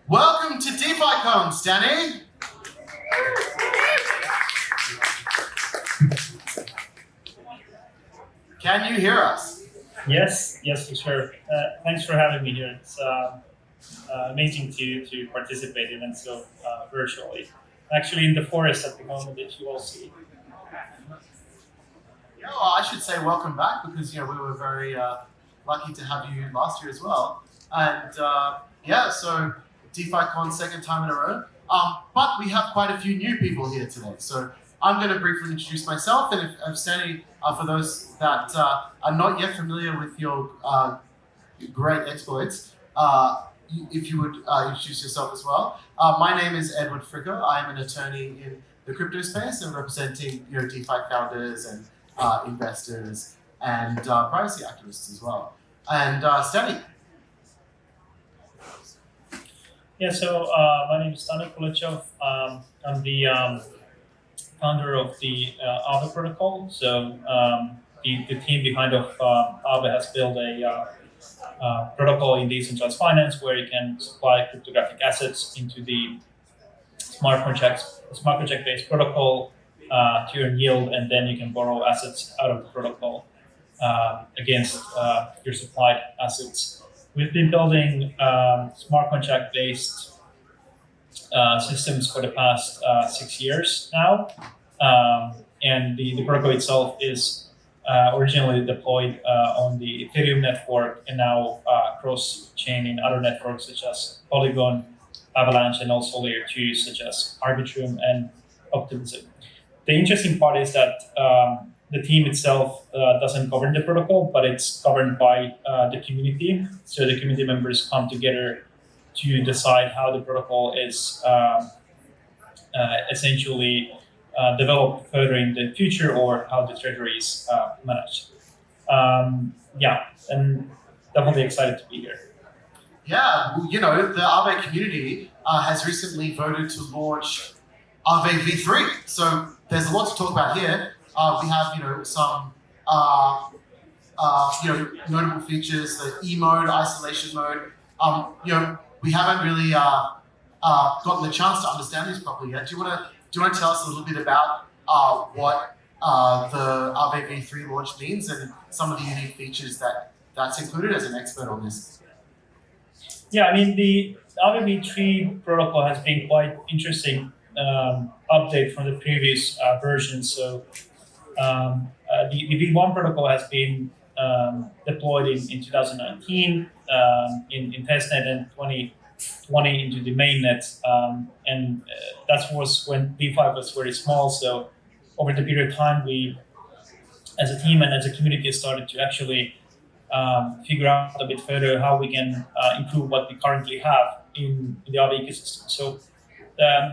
Welcome to DeFiCon, Stani. Can you hear us? Yes, for sure. Thanks for having me here. It's amazing to participate in it so virtually. Actually, in the forest at the moment, if you all see. Yeah, well, I should say welcome back because we were very lucky to have you last year as well. And so DeFiCon second time in a row. But we have quite a few new people here today. So I'm going to briefly introduce myself, and if Stani, for those that are not yet familiar with your great exploits, if you would introduce yourself as well. My name is Edward Fricker. I am an attorney in the crypto space and representing DeFi founders and investors and privacy activists as well. And Stani. Yeah, so my name is Stani Kulechov. I'm the founder of the Aave protocol. So the team behind Aave has built a protocol in decentralized finance where you can supply cryptographic assets into the smart contract-based protocol to earn yield, and then you can borrow assets out of the protocol against your supplied assets. We've been building smart contract-based systems for the past 6 years now, and the protocol itself is originally deployed on the Ethereum network and now cross-chain in other networks such as Polygon, Avalanche, and also layer 2 such as Arbitrum and Optimism. The interesting part is that the team itself doesn't govern the protocol, but it's governed by the community. So the community members come together to decide how the protocol is essentially developed further in the future or how the treasury is managed. And definitely excited to be here. Yeah, the Aave community has recently voted to launch Aave v3. So there's a lot to talk about here. We have, some, notable features, the E mode, isolation mode. We haven't really gotten the chance to understand these properly yet. Do you want to tell us a little bit about what the Aave v3 launch means and some of the unique features that's included as an expert on this? Yeah, I mean, the Aave v3 protocol has been quite interesting update from the previous version. So the V1 protocol has been deployed in 2019 in testnet and 2020 into the mainnet, and that was when DeFi was very small. So over the period of time, we, as a team and as a community, started to actually figure out a bit further how we can improve what we currently have in the Aave ecosystem. So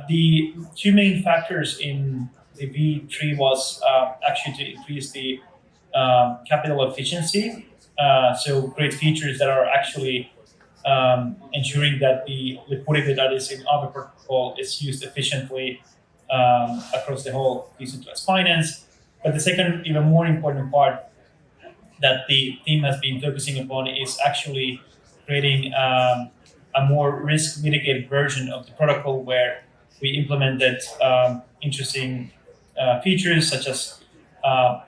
the two main factors in the V3 was actually to increase the capital efficiency. So create features that are actually ensuring that the liquidity that is in Aave protocol is used efficiently across the whole decentralized finance. But the second, even more important part that the team has been focusing upon is actually creating a more risk mitigated version of the protocol where we implemented interesting features such as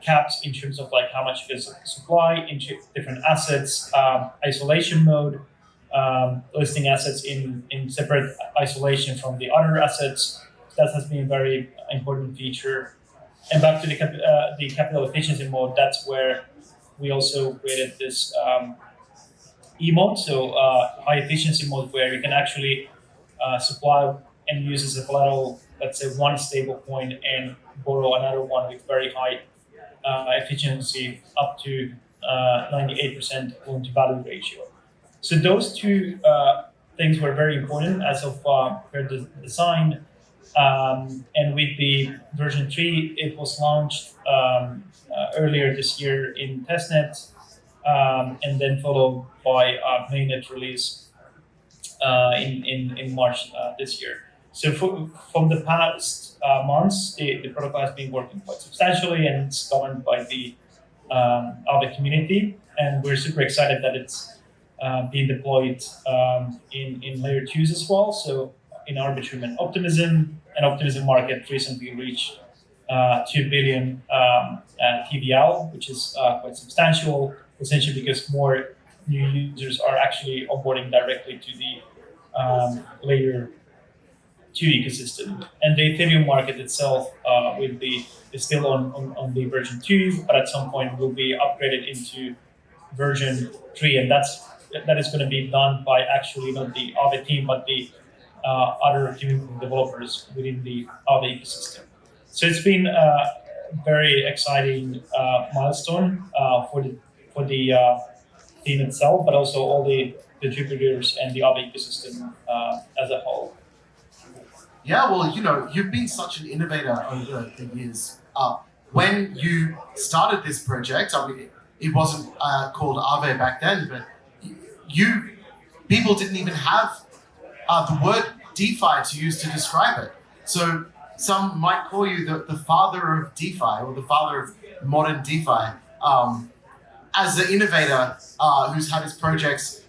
caps in terms of like how much you can supply into different assets, isolation mode, listing assets in separate isolation from the other assets. That has been a very important feature. And back to the capital efficiency mode, that's where we also created this E mode, so high efficiency mode, where you can actually supply and use as a collateral, let's say, one stable coin and borrow another one with very high efficiency, up to 98% loan to value ratio. So those two things were very important as of the design. And with the version 3, it was launched earlier this year in testnet, and then followed by a mainnet release in March this year. So from the past months, the protocol has been working quite substantially, and it's governed by the Aave community. And we're super excited that it's being deployed in layer 2s as well. So in Arbitrum and Optimism market recently reached 2 billion TVL, which is quite substantial, essentially because more new users are actually onboarding directly to the layer 2 ecosystem. And the Ethereum market itself is still on the version 2, but at some point will be upgraded into version 3, and that is going to be done by actually not the Aave team, but the other community developers within the Aave ecosystem. So it's been a very exciting milestone for the team itself, but also all the contributors and the Aave ecosystem as a whole. Yeah, well, you've been such an innovator over the years. When you started this project, I mean, it wasn't called Aave back then, but people didn't even have the word DeFi to use to describe it. So some might call you the father of DeFi or the father of modern DeFi. As the innovator who's had his projects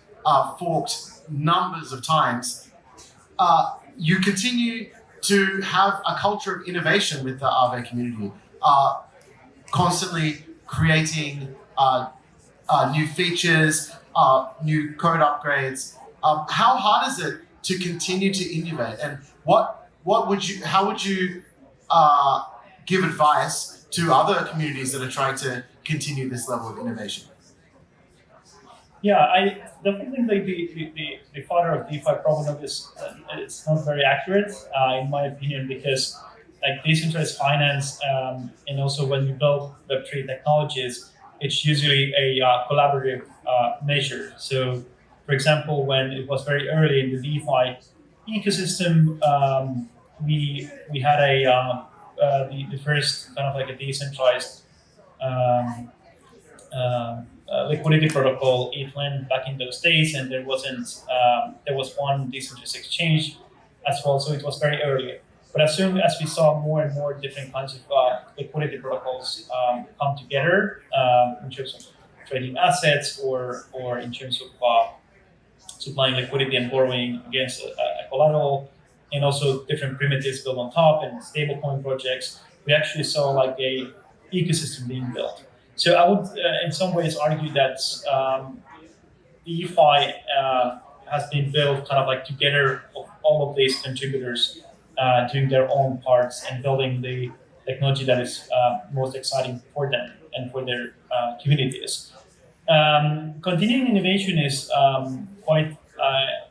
forked numbers of times, you continue to have a culture of innovation with the Aave community, constantly creating new features, new code upgrades. How hard is it to continue to innovate, and how would you give advice to other communities that are trying to continue this level of innovation? Yeah, I definitely think the father of DeFi probably it's not very accurate in my opinion, because like decentralized finance and also when you build Web3 technologies, it's usually a collaborative measure. So, for example, when it was very early in the DeFi ecosystem, we had the first kind of like a decentralized liquidity protocol, ETHLend, back in those days, and there was one decentralized exchange as well, so it was very early. But as soon as we saw more and more different kinds of liquidity protocols come together in terms of trading assets or in terms of supplying liquidity and borrowing against a collateral, and also different primitives built on top and stablecoin projects, we actually saw like a ecosystem being built. So I would, in some ways, argue that DeFi has been built kind of like together of all of these contributors doing their own parts and building the technology that is most exciting for them and for their communities. Continuing innovation is quite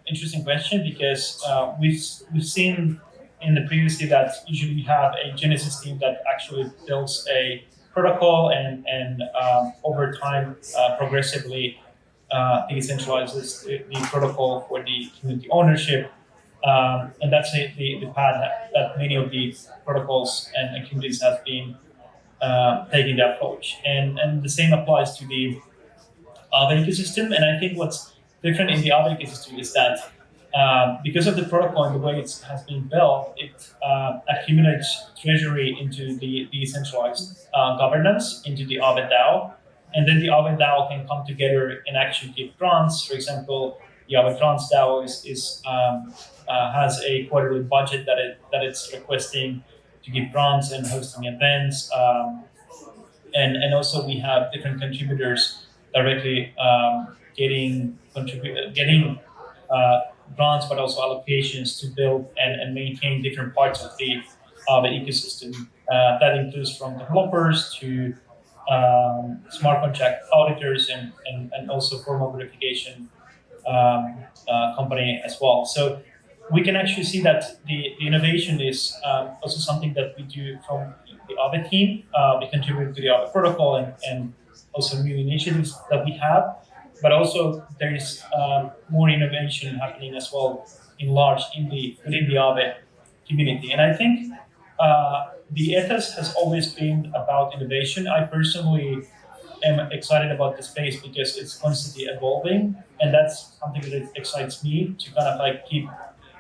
interesting question, because we've seen in the previously that usually you have a Genesis team that actually builds a protocol and over time progressively decentralizes the protocol for the community ownership. And that's the path that many of the protocols and communities have been taking the approach. And the same applies to the Aave ecosystem. And I think what's different in the Aave ecosystem is that because of the protocol and the way it has been built, it accumulates treasury into the decentralized governance, into the Aave DAO. And then the Aave DAO can come together and actually give grants. For example, the Aave Grants DAO has a quarterly budget that it's requesting to give grants and hosting events. And also we have different contributors directly getting grants, but also allocations to build and maintain different parts of the ecosystem. That includes from developers to smart contract auditors and also formal verification company as well. So we can actually see that the innovation is also something that we do from the Aave team. We contribute to the Aave protocol and also new initiatives that we have. But also there is more innovation happening as well within the Aave community. And I think the ethos has always been about innovation. I personally am excited about the space because it's constantly evolving, and that's something that excites me to kind of like keep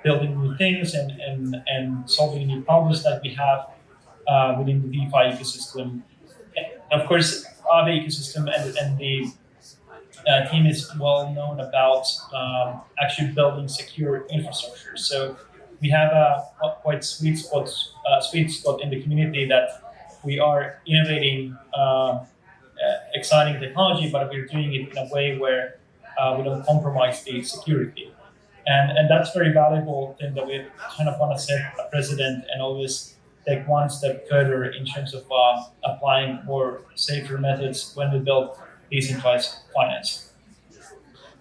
building new things and solving new problems that we have within the DeFi ecosystem. And of course, Aave ecosystem and the team is well known about actually building secure infrastructure. So we have a quite sweet spot in the community that we are innovating exciting technology, but we're doing it in a way where we don't compromise the security. And that's very valuable thing that we kind of want to set a precedent and always take one step further in terms of applying more safer methods when we build decentralized finance.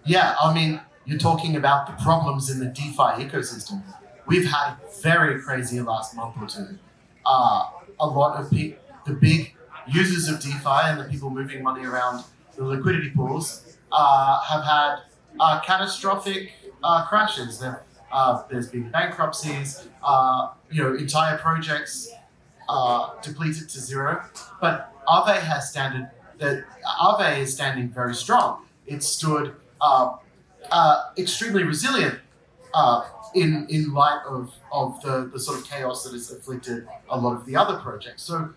Yeah, I mean, you're talking about the problems in the DeFi ecosystem. We've had very crazy last month or two. A lot of the big users of DeFi and the people moving money around the liquidity pools have had catastrophic crashes. There's been bankruptcies, entire projects depleted to zero. But Aave is standing very strong. It stood extremely resilient in light of the sort of chaos that has afflicted a lot of the other projects. So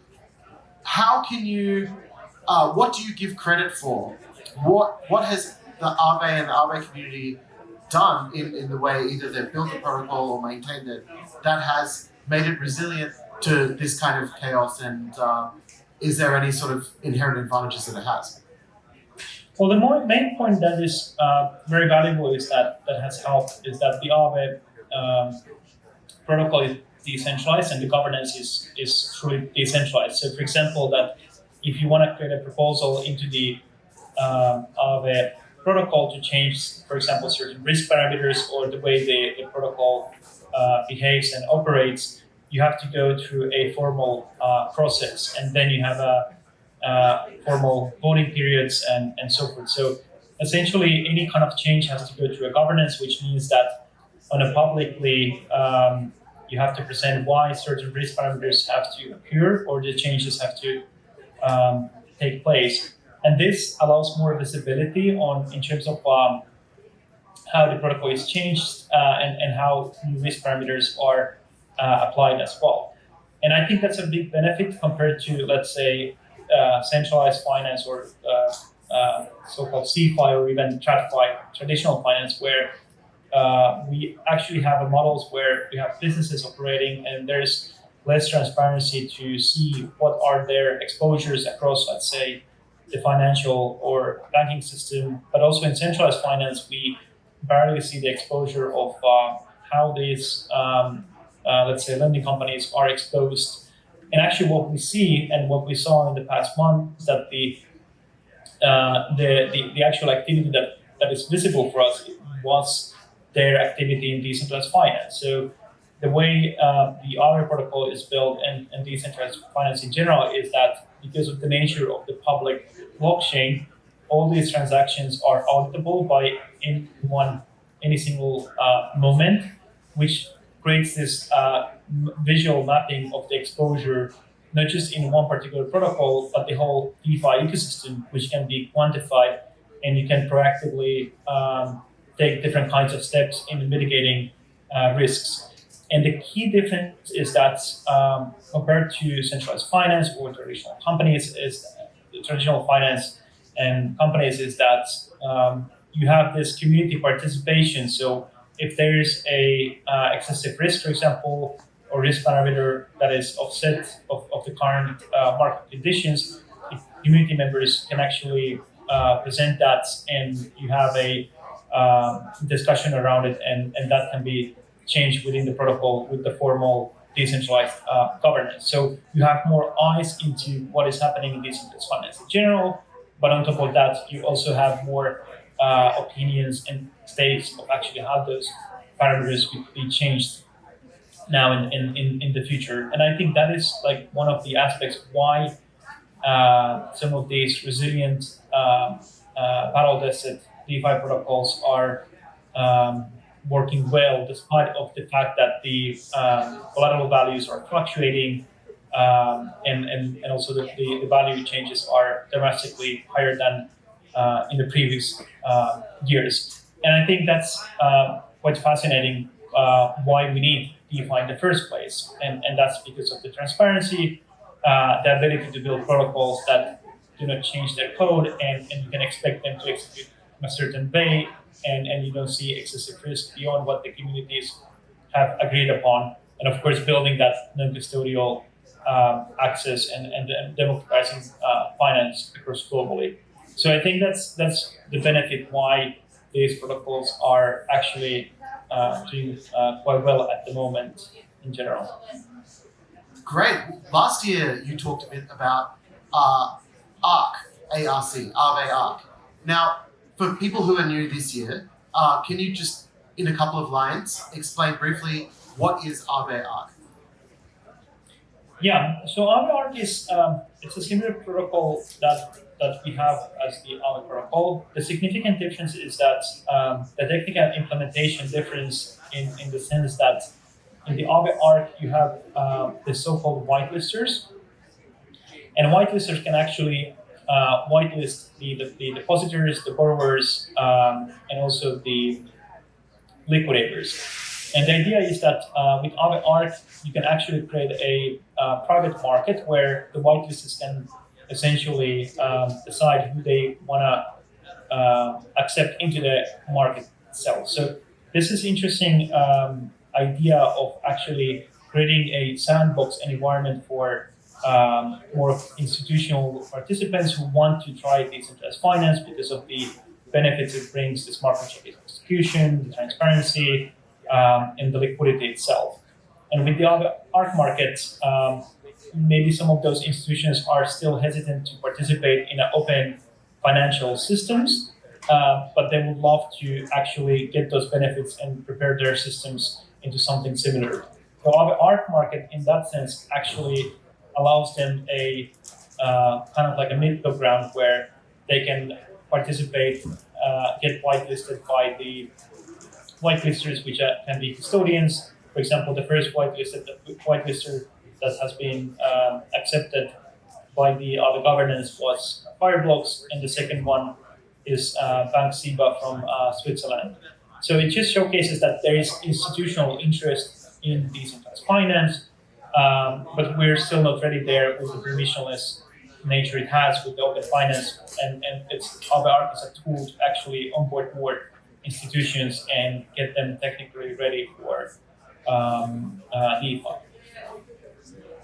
how can you, what do you give credit for? What has the Aave and the Aave community done in the way either they've built the protocol or maintained it that has made it resilient to this kind of chaos, and is there any sort of inherent advantages that it has? Well, the main point that is very valuable is that has helped is that the Aave protocol is decentralized and the governance is truly decentralized. So, for example, that if you want to create a proposal into the Aave protocol to change, for example, certain risk parameters or the way the protocol behaves and operates, you have to go through a formal process, and then you have a formal voting periods and so forth. So essentially, any kind of change has to go through a governance, which means that on a publicly, you have to present why certain risk parameters have to appear or the changes have to take place. And this allows more visibility in terms of how the protocol is changed and how new risk parameters are applied as well. And I think that's a big benefit compared to, let's say, centralized finance or so-called CFI or even TradFi, traditional finance, where we actually have models where we have businesses operating and there's less transparency to see what are their exposures across, let's say, the financial or banking system. But also in centralized finance, we barely see the exposure of how these, let's say, lending companies are exposed. And actually, what we see and what we saw in the past month is that the actual activity that is visible for us was their activity in decentralized finance. So the way the Aave protocol is built and decentralized finance in general is that because of the nature of the public blockchain, all these transactions are auditable by any single moment, which creates this visual mapping of the exposure, not just in one particular protocol, but the whole DeFi ecosystem, which can be quantified, and you can proactively take different kinds of steps in mitigating risks. And the key difference is that compared to centralized finance or traditional companies, is traditional finance and companies is that you have this community participation. So if there is a excessive risk, for example, or risk parameter that is offset of the current market conditions, the community members can actually present that, and you have a discussion around it, and that can be changed within the protocol with the formal decentralized governance. So you have more eyes into what is happening in decentralized finance in general, but on top of that, you also have more opinions and states of actually how those parameters could be changed now in the future. And I think that is like one of the aspects why some of these resilient battle-tested DeFi protocols are working well, despite of the fact that the collateral values are fluctuating, and also the value changes are dramatically higher than in the previous years. And I think that's quite fascinating why we need DeFi in the first place. And that's because of the transparency, the ability to build protocols that do not change their code, and you can expect them to execute a certain way, and you don't see excessive risk beyond what the communities have agreed upon. And of course, building that non-custodial access and democratizing finance across globally. So I think that's the benefit why these protocols are actually doing quite well at the moment in general. Great. Last year, you talked a bit about ARC, ARC, Aave Arc. Now, for people who are new this year, can you just, in a couple of lines, explain briefly what is Aave Arc? Yeah, so Aave Arc is it's a similar protocol that we have as the Aave protocol. The significant difference is that the technical implementation difference in the sense that in the Aave Arc you have the so-called whitelisters, and whitelisters can actually whitelist the depositors, the borrowers, and also the liquidators. And the idea is that with Aave Arc, you can actually create a private market where the whitelisters can essentially decide who they want to accept into the market itself. So this is interesting idea of actually creating a sandbox environment for more institutional participants who want to try decentralized finance because of the benefits it brings: the smart contract execution, the transparency, and the liquidity itself. And with the ARC markets, maybe some of those institutions are still hesitant to participate in open financial systems, but they would love to actually get those benefits and prepare their systems into something similar. The ARC market, in that sense, actually allows them a kind of like a middle ground where they can participate, get whitelisted by the whitelisters, which can be custodians. For example, the first whitelister that has been accepted by the governance was Fireblocks, and the second one is Bank SIBA from Switzerland. So it just showcases that there is institutional interest in decentralized finance, but we're still not ready there with the permissionless nature it has with the open finance, and it's Aave Arc is a tool to actually onboard more institutions and get them technically ready for DeFi.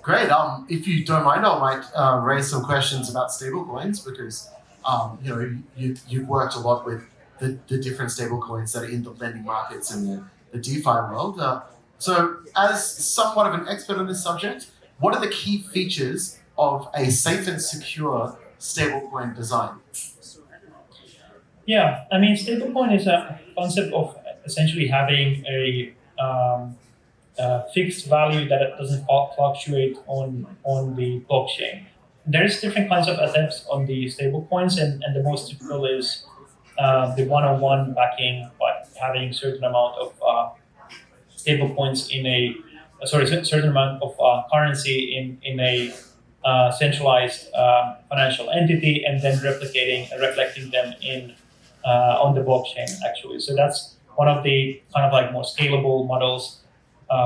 Great. If you don't mind, I might raise some questions about stablecoins because you've worked a lot with the different stablecoins that are in the lending markets and the DeFi world. So, as somewhat of an expert on this subject, what are the key features of a safe and secure stablecoin design? Yeah, I mean, stablecoin is a concept of essentially having a fixed value that doesn't fluctuate on the blockchain. There's different kinds of attempts on the stablecoins, and the most typical is the one-on-one backing by having certain amount of stablecoins in certain amount of currency in a centralized financial entity, and then reflecting them in on the blockchain actually. So that's one of the kind of like more scalable models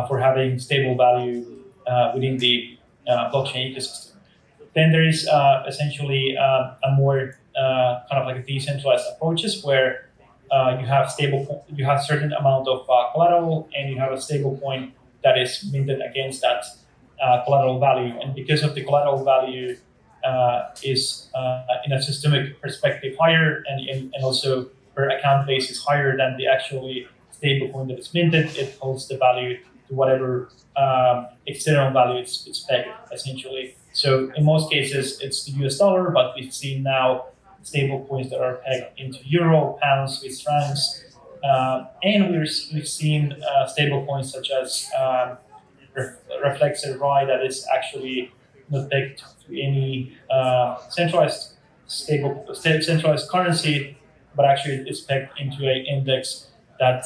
for having stable value within the blockchain ecosystem. Then there is essentially a more kind of like a decentralized approaches where you have certain amount of collateral, and you have a stable coin that is minted against that collateral value. And because of the collateral value is in a systemic perspective higher, and also per account base is higher than the actually stable coin that is minted, it holds the value to whatever external value it's pegged essentially. So in most cases it's the US dollar, but we've seen now stable coins that are pegged into euro, pounds, Swiss francs, and we've seen stable coins such as Reflexer RAI that is actually not pegged to any centralized currency, but actually it's pegged into an index that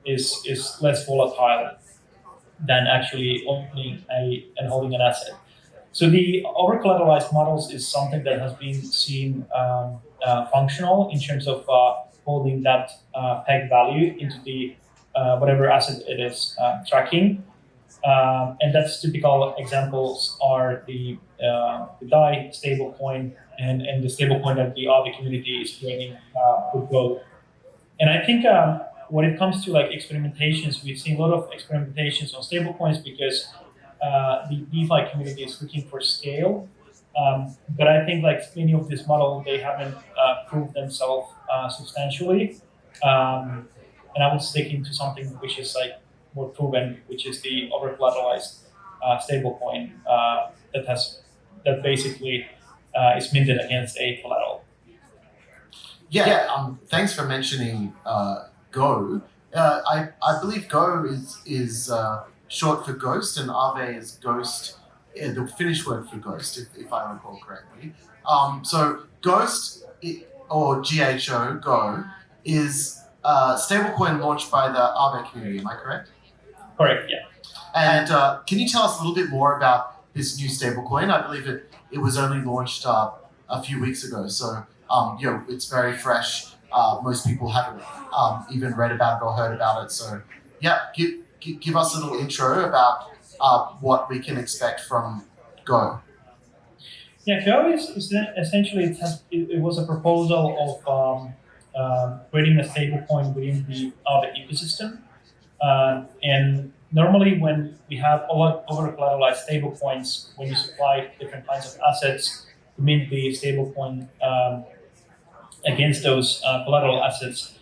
is less volatile than actually owning and holding an asset. So the over-collateralized models is something that has been seen functional in terms of holding that peg value into the whatever asset it is tracking. And that's typical examples are the DAI stablecoin and the stablecoin that the Aave community is creating with Go. And I think when it comes to like experimentations, we've seen a lot of experimentations on stablecoins because the DeFi community is looking for scale. But I think like many of this model, they haven't proved themselves substantially. And I would stick into something which is like more proven, which is the over collateralized stablecoin that basically is minted against a collateral. Yeah. Thanks for mentioning Go. I believe Go is short for Ghost, and Aave is Ghost, the Finnish word for Ghost, if I recall correctly. So Ghost, or GHO, Go, is a stablecoin launched by the Aave community. Am I correct? Correct, yeah. And can you tell us a little bit more about this new stablecoin? I believe it was only launched a few weeks ago, so it's very fresh. Most people haven't even read about it or heard about it. So, yeah, give us a little intro about what we can expect from Go. Yeah, Go is essentially it was a proposal of creating a stablecoin within the Aave ecosystem. And normally, when we have over collateralized stablecoins, when you supply different kinds of assets to mint the stablecoin against those collateral assets,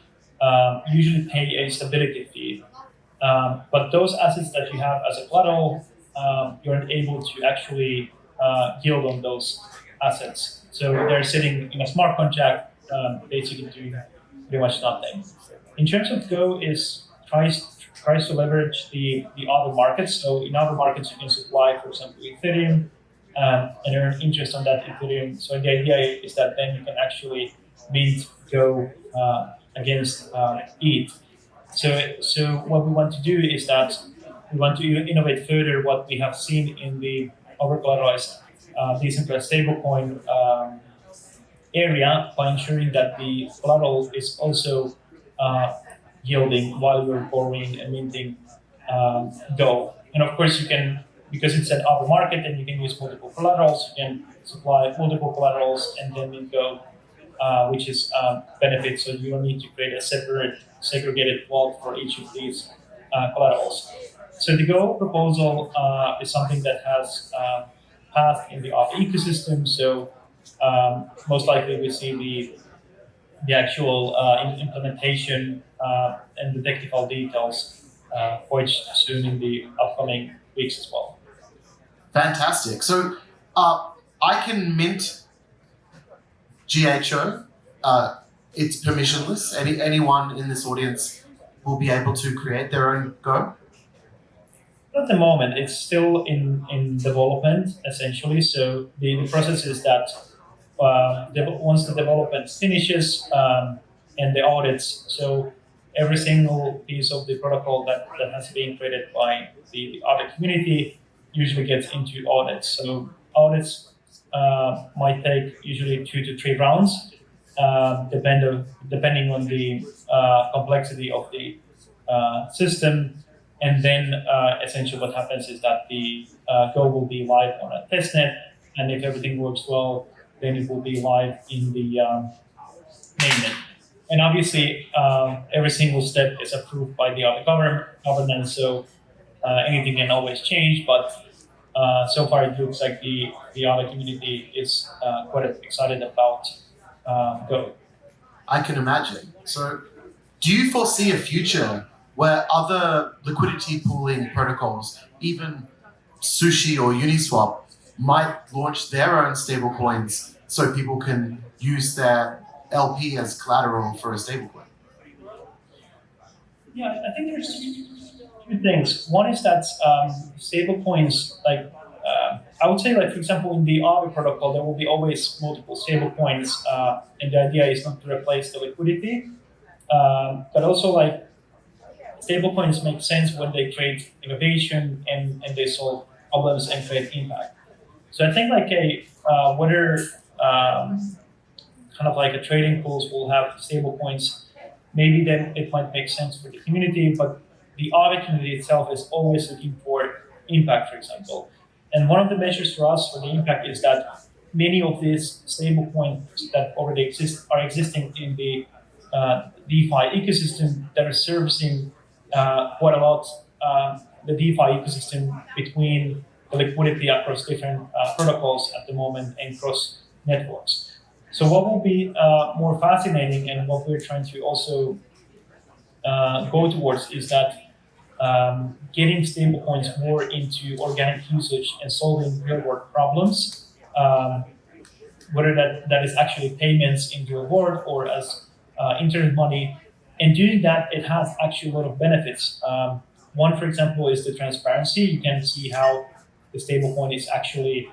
usually pay a stability fee. But those assets that you have as a collateral, you're able to actually yield on those assets. So they're sitting in a smart contract, basically doing pretty much nothing. In terms of Go, tries to leverage the other markets. So in other markets, you can supply, for example, Ethereum and earn interest on that Ethereum. So the idea is that then you can actually mint Go against ETH. So what we want to do is that we want to innovate further what we have seen in the over-collateralized decentralized stablecoin area by ensuring that the collateral is also yielding while you're borrowing and minting Go. And of course, you can, because it's an Aave market, and you can use multiple collaterals. You can supply multiple collaterals and then mint Go, which is benefit. So you don't need to create a separate segregated vault for each of these collaterals. So the Go proposal is something that has passed in the Aave ecosystem. So most likely we see the actual implementation and the technical details quite soon in the upcoming weeks as well. Fantastic. So I can mint GHO. It's permissionless. Anyone in this audience will be able to create their own Go? At the moment, it's still in development, essentially. So the process is that once the development finishes and the audits, so every single piece of the protocol that has been created by the audit community usually gets into audits. So audits might take usually 2 to 3 rounds, depending on the complexity of the system. And then essentially what happens is that the Go will be live on a testnet, and if everything works well, then it will be live in the mainnet. And obviously, every single step is approved by the other governance, so anything can always change. But so far, it looks like the other community is quite excited about Go. I can imagine. So, do you foresee a future where other liquidity pooling protocols, even Sushi or Uniswap, might launch their own stablecoins so people can use their LP as collateral for a stablecoin? Yeah, I think there's two things. One is that stablecoins, I would say, for example, in the Aave protocol, there will be always multiple stablecoins, and the idea is not to replace the liquidity, but also stablecoins make sense when they create innovation and they solve problems and create impact. So I think whether kind of like a trading pools will have stablecoins, maybe then it might make sense for the community, but the Aave community itself is always looking for impact, for example. And one of the measures for us for the impact is that many of these stablecoins that already are existing in the DeFi ecosystem that are servicing quite a lot the DeFi ecosystem between the liquidity across different protocols at the moment and cross networks. So what will be more fascinating and what we're trying to also go towards is that getting stablecoins more into organic usage and solving real-world problems, whether that is actually payments in real world or as internet money. And doing that, it has actually a lot of benefits. One, for example, is the transparency. You can see how the stablecoin is actually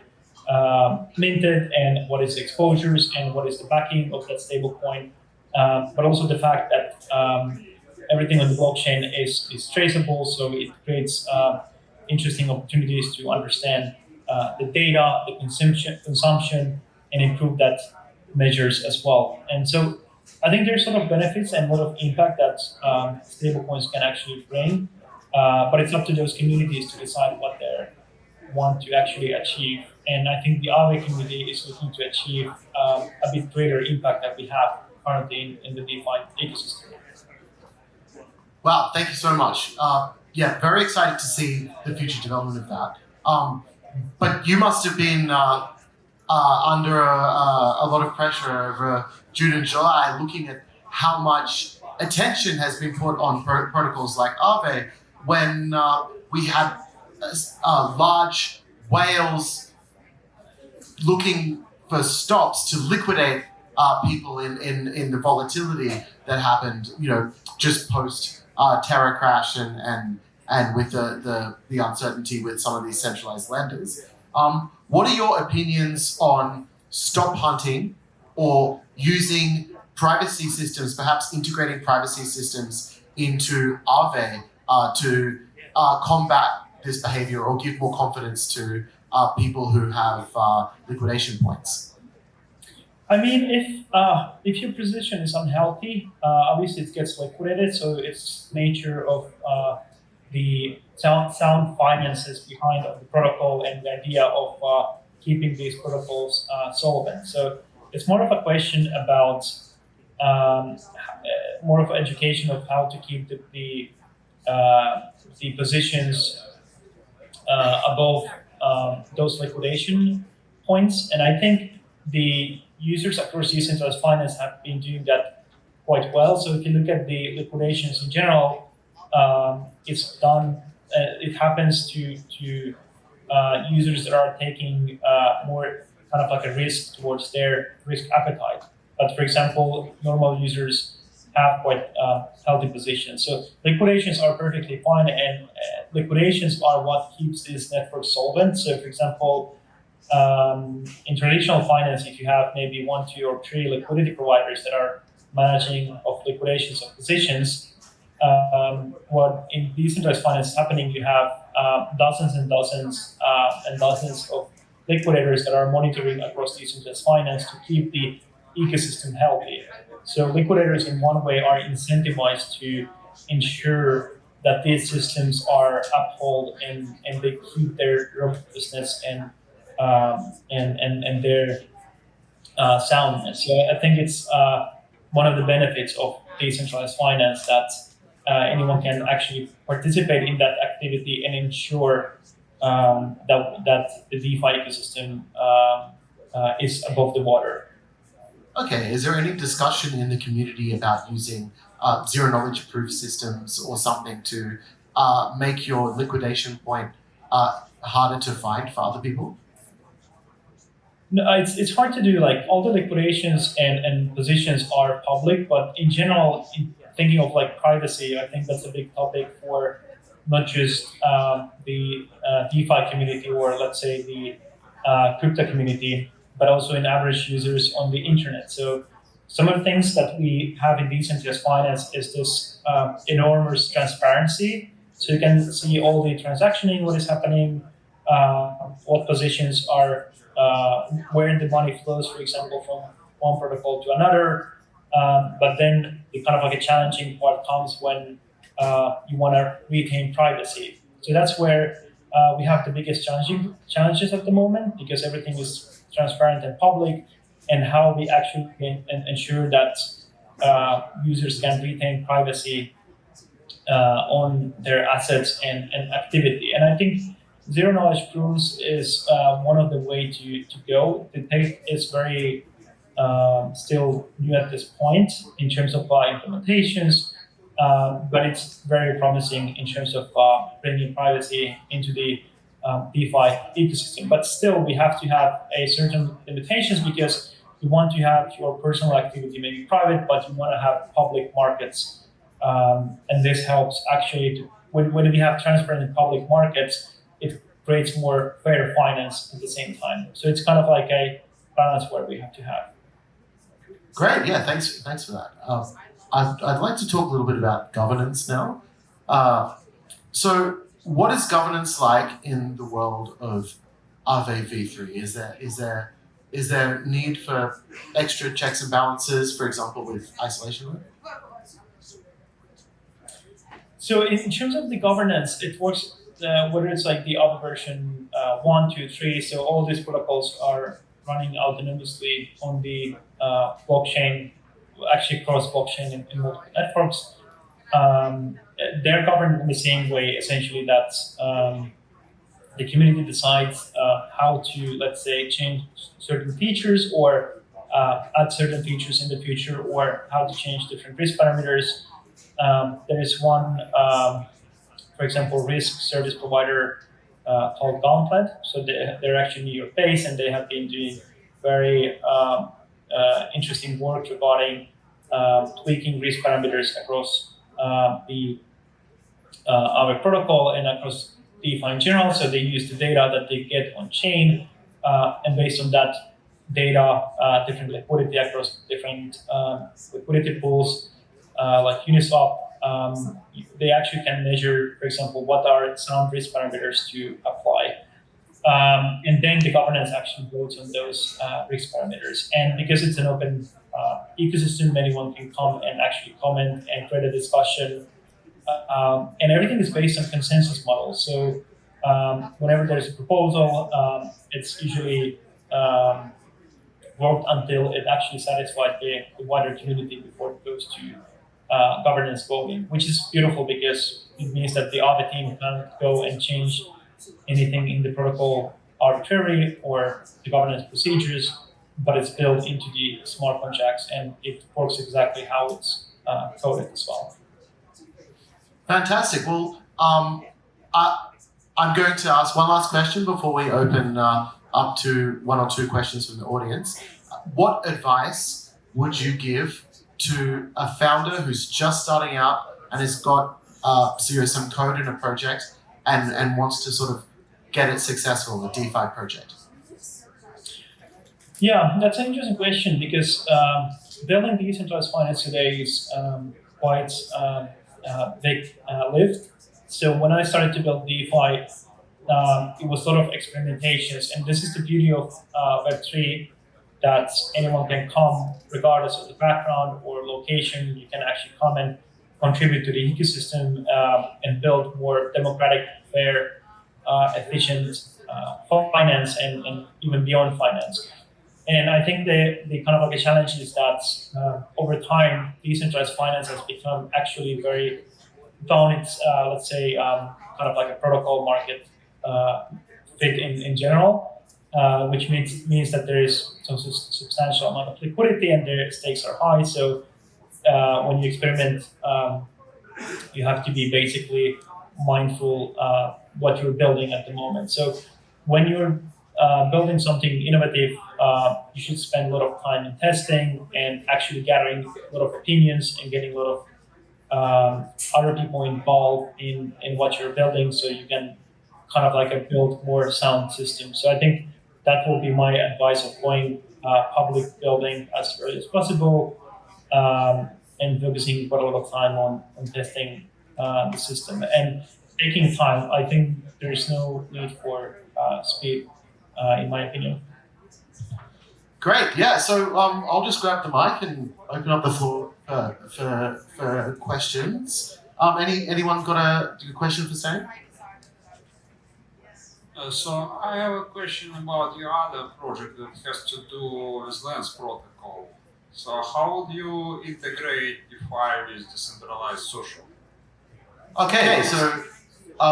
minted and what is the exposures and what is the backing of that stablecoin. But also the fact that everything on the blockchain is traceable, so it creates interesting opportunities to understand the data, the consumption, and improve that measures as well. And so I think there's sort of benefits and a lot of impact that stablecoins can actually bring, but it's up to those communities to decide what they want to actually achieve. And I think the Aave community is looking to achieve a bit greater impact that we have currently in the DeFi ecosystem. Wow, thank you so much. Yeah, very excited to see the future development of that. But you must have been under a lot of pressure over June and July, looking at how much attention has been put on protocols like Aave when we had large whales looking for stops to liquidate people in the volatility that happened, just post Terra crash and with the uncertainty with some of these centralized lenders. What are your opinions on stop hunting or using privacy systems, perhaps integrating privacy systems into Aave to combat this behavior or give more confidence to people who have liquidation points? I mean, if your position is unhealthy, obviously it gets liquidated. So it's nature of the sound finances behind the protocol and the idea of keeping these protocols solvent. So it's more of a question about more of education of how to keep the positions above those liquidation points. And I think the users across decentralized finance have been doing that quite well. So if you look at the liquidations in general, it's done. It happens to users that are taking more kind of like a risk towards their risk appetite. But for example, normal users have quite healthy positions. So liquidations are perfectly fine, and liquidations are what keeps this network solvent. So for example, in traditional finance, if you have maybe 1, 2, or 3 liquidity providers that are managing of liquidations of positions, what in decentralized finance is happening, you have dozens and dozens and dozens of liquidators that are monitoring across decentralized finance to keep the ecosystem healthy. So liquidators in one way are incentivized to ensure that these systems are upheld and they keep their robustness and their soundness. So I think it's one of the benefits of decentralized finance that anyone can actually participate in that activity and ensure that the DeFi ecosystem is above the water. Okay, is there any discussion in the community about using zero knowledge proof systems or something to make your liquidation point harder to find for other people? No, it's hard to do. Like all the liquidations and positions are public, but in general, thinking of like privacy, I think that's a big topic for not just the DeFi community or let's say the crypto community, but also in average users on the internet. So some of the things that we have in decentralized finance is this enormous transparency. So you can see all the transactioning, what is happening, what positions are, where the money flows, for example, from one protocol to another. But then the kind of like a challenging part comes when you want to retain privacy. So that's where we have the biggest challenges at the moment because everything is transparent and public, and how we actually can ensure that users can retain privacy on their assets and activity. And I think zero knowledge proofs is one of the way to go. The tech is very still new at this point in terms of implementations, but it's very promising in terms of bringing privacy into the DeFi ecosystem. But still, we have to have a certain limitations because you want to have your personal activity maybe private, but you want to have public markets. And this helps actually when we have transparent and public markets, it creates more fair finance at the same time. So it's kind of like a balance where we have to have. Great, yeah, thanks for that. I'd like to talk a little bit about governance now. So what is governance like in the world of Aave V3? Is there need for extra checks and balances, for example, with isolation layer? So in terms of the governance, it works whether it's like the Aave version 1, 2, 3. So all these protocols are running autonomously on the blockchain, actually cross blockchain in multiple networks. They're governed in the same way, essentially, that the community decides how to, let's say, change certain features or add certain features in the future, or how to change different risk parameters. There is one, for example, risk service provider called Gauntlet. So they're actually New York based, and they have been doing very interesting work regarding tweaking risk parameters across the Aave protocol and across DeFi in general. So they use the data that they get on chain, and based on that data, different liquidity across different liquidity pools like Uniswap. They actually can measure, for example, what are sound risk parameters to apply. And then the governance actually builds on those risk parameters. And because it's an open ecosystem, anyone can come and actually comment and create a discussion. And everything is based on consensus models. So whenever there's a proposal, it's usually worked until it actually satisfies the wider community before it goes to governance voting, which is beautiful because it means that the Aave team can't go and change anything in the protocol arbitrarily or the governance procedures, but it's built into the smart contracts and it works exactly how it's coded as well. Fantastic. Well, I'm going to ask one last question before we open up to one or two questions from the audience. What advice would you give to a founder who's just starting out and has got some code in a project and wants to sort of get it successful, a DeFi project? Yeah, that's an interesting question because building decentralized finance today is quite big lift. So when I started to build DeFi, it was a lot of experimentations, and this is the beauty of Web3, that anyone can come regardless of the background or location. You can actually come and contribute to the ecosystem and build more democratic, fair, efficient finance and even beyond finance. And I think the kind of like a challenge is that over time, decentralized finance has become actually very found its, let's say, kind of like a protocol market fit in general. Which means that there is some substantial amount of liquidity and their stakes are high. So when you experiment, you have to be basically mindful what you're building at the moment. So when you're building something innovative, you should spend a lot of time in testing and actually gathering a lot of opinions and getting a lot of other people involved in what you're building, so you can kind of like build more sound systems. So I think that will be my advice of going public building as early as possible and focusing quite a lot of time on testing the system and taking time. I think there's no need for speed, in my opinion. Great, yeah. So I'll just grab the mic and open up the floor for questions. Anyone got a question for Stani? So I have a question about your other project that has to do with Lens protocol. So how do you integrate DeFi with decentralized social? Okay, so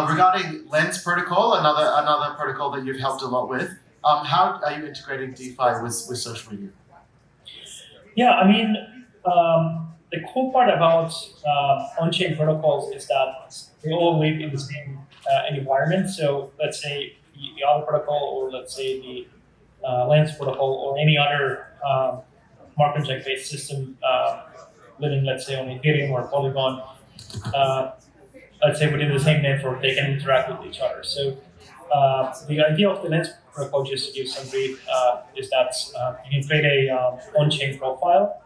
regarding Lens protocol, another protocol that you've helped a lot with, how are you integrating DeFi with social media? Yeah, I mean, the cool part about on-chain protocols is that they all live in the same environment. So let's say the other protocol, or let's say the Lens protocol, or any other smart contract-based system living, let's say, on Ethereum or Polygon, uh, let's say within the same network, they can interact with each other. So the idea of the Lens protocol, just to give some brief, is that you can create a on-chain profile,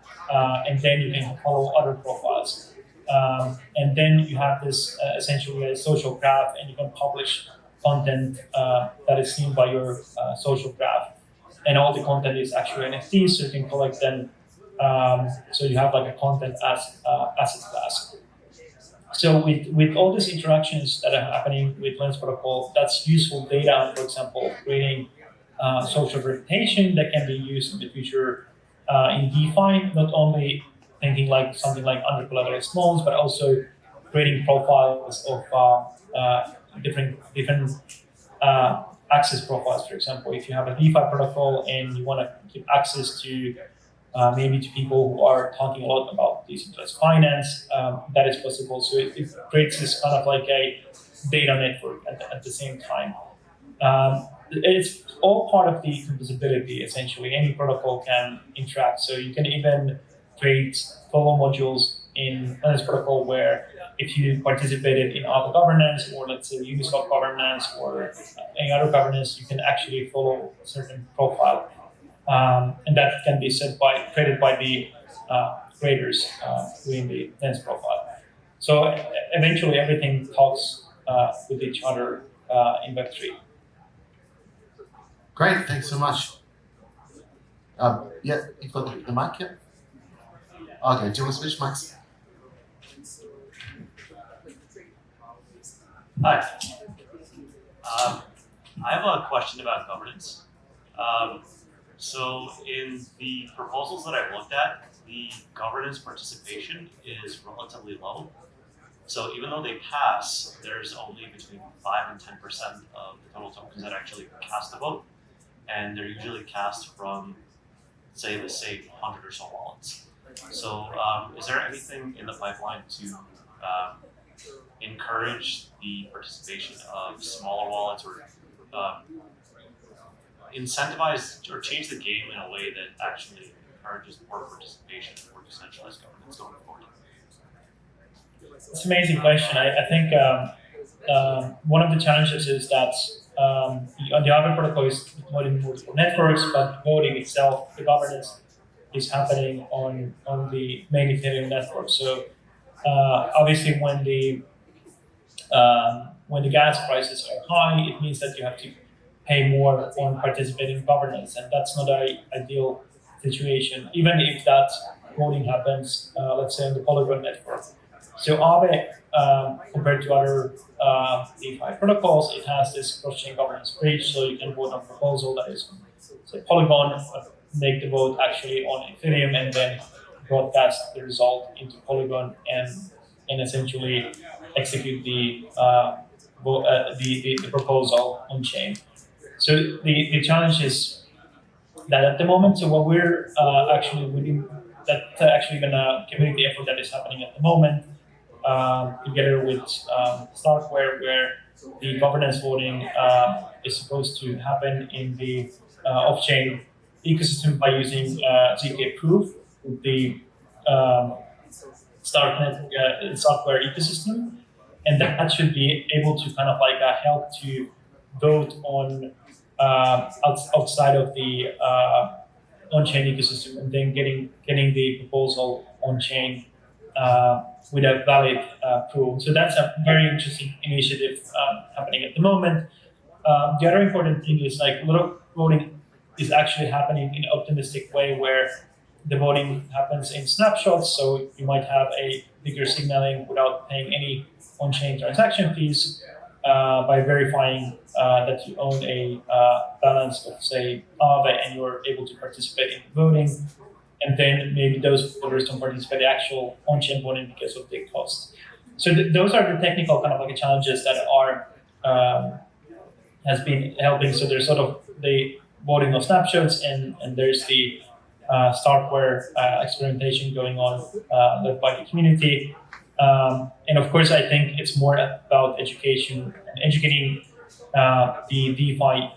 and then you can follow other profiles. And then you have this essentially a social graph, and you can publish content that is seen by your social graph. And all the content is actually NFTs, so you can collect them. So you have like a content as asset class. So with all these interactions that are happening with Lens protocol, that's useful data, for example, creating social reputation that can be used in the future in DeFi, not only thinking like something like under collateralized loans, but also creating profiles of different access profiles. For example, if you have a DeFi protocol and you want to give access to maybe to people who are talking a lot about decentralized finance, that is possible. So it creates this kind of like a data network at the same time. It's all part of the composability, essentially. Any protocol can interact. So you can even create follow modules in this protocol where if you participated in Aave governance, or let's say Uniswap governance, or any other governance, you can actually follow a certain profile. And that can be created by the creators within the Lens profile. So eventually everything talks with each other in Web3. Great, thanks so much. Yeah, you've got the mic, yeah? Okay, do you want to switch mics? Hi. I have a question about governance. So in the proposals that I've looked at, the governance participation is relatively low. So even though they pass, there's only between 5 and 10% of the total tokens that actually cast a vote. And they're usually cast from, say, the same 100 or so wallets. So is there anything in the pipeline to encourage the participation of smaller wallets, or incentivize or change the game in a way that actually encourages more participation for decentralized governance going forward? It's an amazing question. I think one of the challenges is that the Aave protocol is deployed in multiple networks, but voting itself, the governance, is happening on the main Ethereum network. So obviously, when the gas prices are high, it means that you have to pay more on participating governance, and that's not an ideal situation, even if that voting happens, let's say, on the Polygon network. So Aave, compared to other DeFi protocols, it has this cross-chain governance bridge, so you can vote on a proposal that is, say, Polygon, make the vote actually on Ethereum, and then broadcast the result into Polygon, and essentially execute the proposal on chain. So the challenge is that at the moment, so what we're actually within that actually even a community effort that is happening at the moment, together with Starkware, where the governance voting is supposed to happen in the off-chain ecosystem by using ZK proof with the Starkware ecosystem, and that should be able to kind of like help to vote on outside of the on-chain ecosystem, and then getting the proposal on-chain with a valid proof. So that's a very interesting initiative happening at the moment. The other important thing is like a lot of voting is actually happening in an optimistic way, where the voting happens in snapshots. So you might have a bigger signaling without paying any on-chain transaction fees. by verifying that you own a balance of, say, Aave, and you're able to participate in voting, and then maybe those voters don't participate in the actual on-chain voting because of the cost. So those are the technical kind of like challenges that are has been helping. So there's sort of the voting of snapshots, and there's the starkware experimentation going on led by the community. And of course, I think it's more about education and educating the DeFi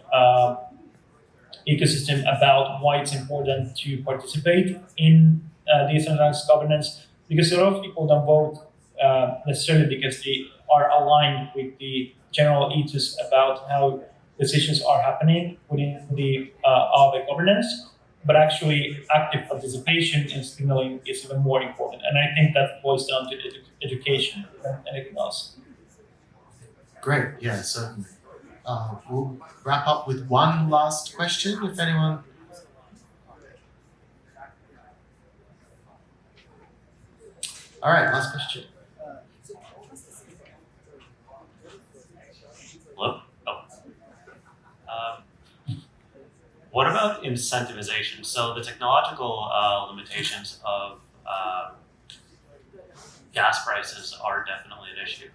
ecosystem about why it's important to participate in decentralized governance, because a lot of people don't vote necessarily because they are aligned with the general ethos about how decisions are happening within the Aave governance, but actually active participation in signaling is even more important. And I think that boils down to education than anything else. Great, yeah, certainly. We'll wrap up with one last question, if anyone. All right, last question. Hello? What about incentivization? So the technological limitations of gas prices are definitely an issue.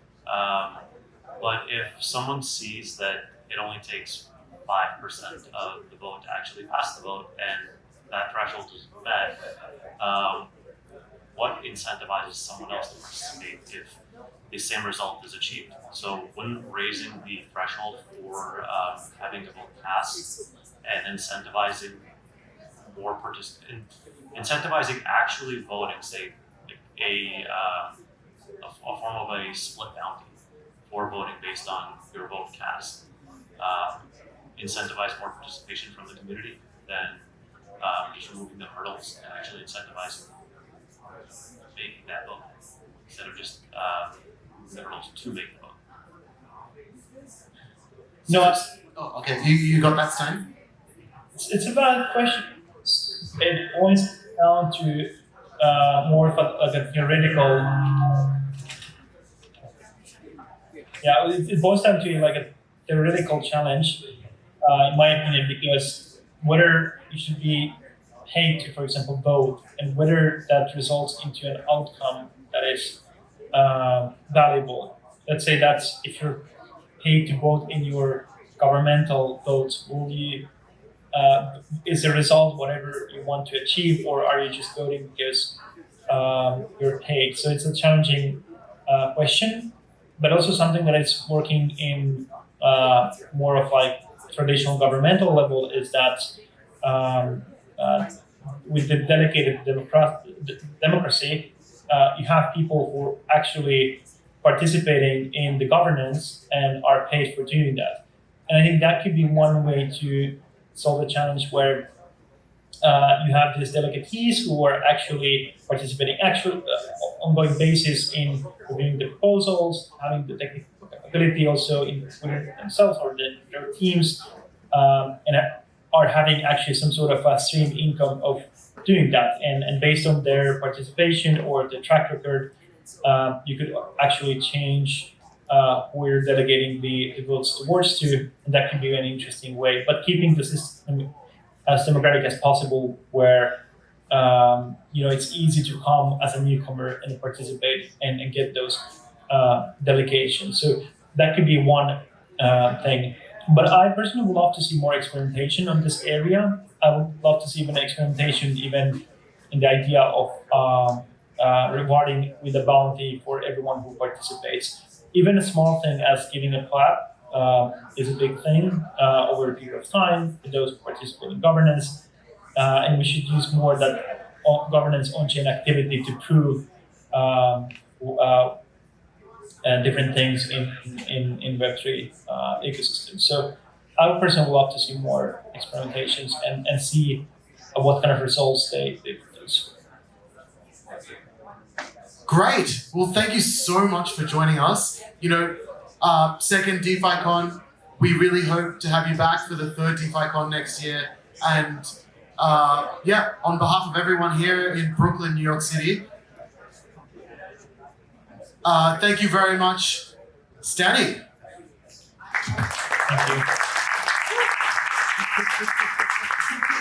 But if someone sees that it only takes 5% of the vote to actually pass the vote, and that threshold is met, what incentivizes someone else to participate if the same result is achieved? So wouldn't raising the threshold for having a vote pass and incentivizing more incentivizing actually voting, say a form of a split bounty for voting based on your vote cast, incentivize more participation from the community than just removing the hurdles and actually incentivizing making that vote instead of just the hurdles to make the vote. No, Oh, okay, you got that, Stani? it's a valid question. It boils down to more of a theoretical. Yeah, it boils down to like a theoretical challenge, in my opinion, because whether you should be paid to, for example, vote, and whether that results into an outcome that is valuable. Let's say that's if you're paid to vote in your governmental votes, will you is the result whatever you want to achieve, or are you just voting because you're paid? So it's a challenging question, but also something that is working in more of like traditional governmental level is that with the delegated democracy, you have people who are actually participating in the governance and are paid for doing that. And I think that could be one way to solve the challenge where you have these delegatees who are actually participating ongoing basis in reviewing the proposals, having the technical capability also in themselves or their teams, and are having actually some sort of a stream income of doing that. And based on their participation or the track record, you could actually change who you're delegating the votes towards to, and that could be an interesting way. But keeping the system as democratic as possible, where it's easy to come as a newcomer and participate and get those delegations. So that could be one thing. But I personally would love to see more experimentation on this area. I would love to see even experimentation even in the idea of rewarding with a bounty for everyone who participates. Even a small thing as giving a clap is a big thing over a period of time for those who participate in governance. And we should use more that governance on-chain activity to prove different things in Web3 ecosystem. So I would personally love to see more experimentations and see what kind of results they produce. Great. Well, thank you so much for joining us. Second DeFiCon, we really hope to have you back for the third DeFiCon next year. And on behalf of everyone here in Brooklyn, New York City, thank you very much, Stani. Thank you.